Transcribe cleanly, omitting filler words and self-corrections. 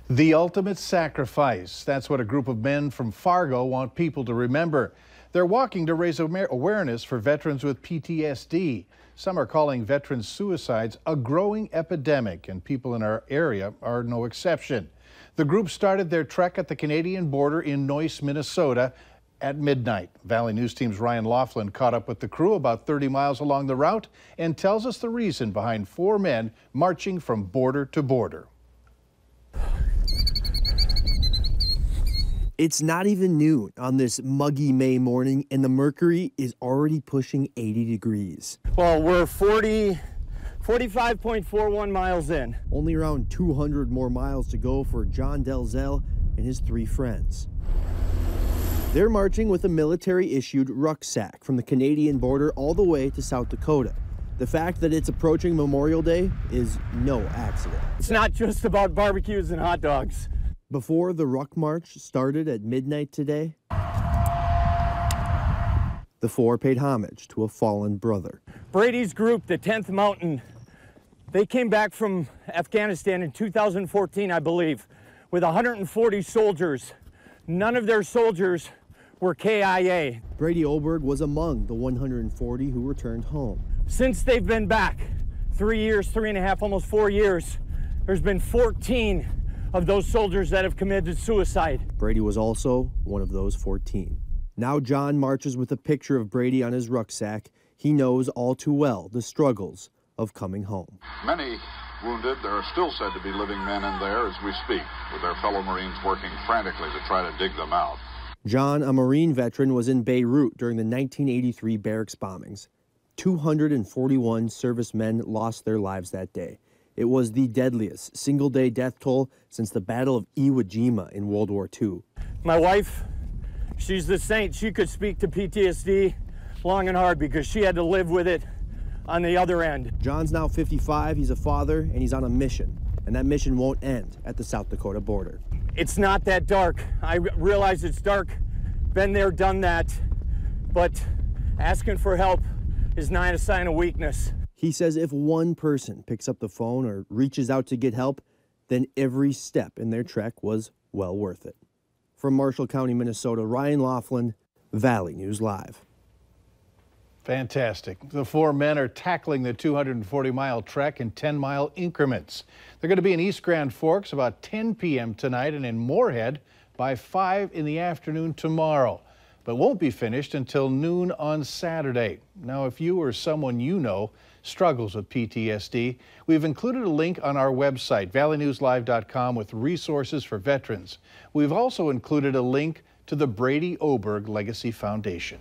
The ultimate sacrifice. That's what a group of men from Fargo want people to remember. They're walking to raise awareness for veterans with PTSD. Some are calling veterans suicides a growing epidemic, and people in our area are no exception. The group started their trek at the Canadian border in Noyce, Minnesota at midnight. Valley News Team's Ryan Laughlin caught up with the crew about 30 miles along the route and tells us the reason behind 4 men marching from border to border. It's not even noon on this muggy May morning, and the mercury is already pushing 80 degrees. Well, we're 45.41 miles in. Only around 200 more miles to go for John Delzell and his 3 friends. They're marching with a military-issued rucksack from the Canadian border all the way to South Dakota. The fact that it's approaching Memorial Day is no accident. It's not just about barbecues and hot dogs. Before the Ruck March started at midnight today, the 4 paid homage to a fallen brother. Brady's group, the 10th Mountain, they came back from Afghanistan in 2014, I believe, with 140 soldiers. None of their soldiers were KIA. Brady Oberg was among the 140 who returned home. Since they've been back, 3 years, 3.5, almost 4 years, there's been 14 of those soldiers that have committed suicide. Brady was also one of those 14. Now John marches with a picture of Brady on his rucksack. He knows all too well the struggles of coming home. Many wounded. There are still said to be living men in there as we speak, with their fellow Marines working frantically to try to dig them out. John, a Marine veteran, was in Beirut during the 1983 barracks bombings. 241 servicemen lost their lives that day. It was the deadliest single-day death toll since the Battle of Iwo Jima in World War II. My wife, she's the saint. She could speak to PTSD long and hard because she had to live with it on the other end. John's now 55, he's a father, and he's on a mission. And that mission won't end at the South Dakota border. It's not that dark. I realize it's dark. Been there, done that. But asking for help is not a sign of weakness. He says if one person picks up the phone or reaches out to get help, then every step in their trek was well worth it. From Marshall County, Minnesota, Ryan Laughlin, Valley News Live. Fantastic. The 4 men are tackling the 240-mile trek in 10-mile increments. They're going to be in East Grand Forks about 10 p.m. tonight and in Moorhead by 5 in the afternoon tomorrow, but won't be finished until noon on Saturday. Now, if you or someone you know struggles with PTSD, we've included a link on our website, valleynewslive.com, with resources for veterans. We've also included a link to the Brady Oberg Legacy Foundation.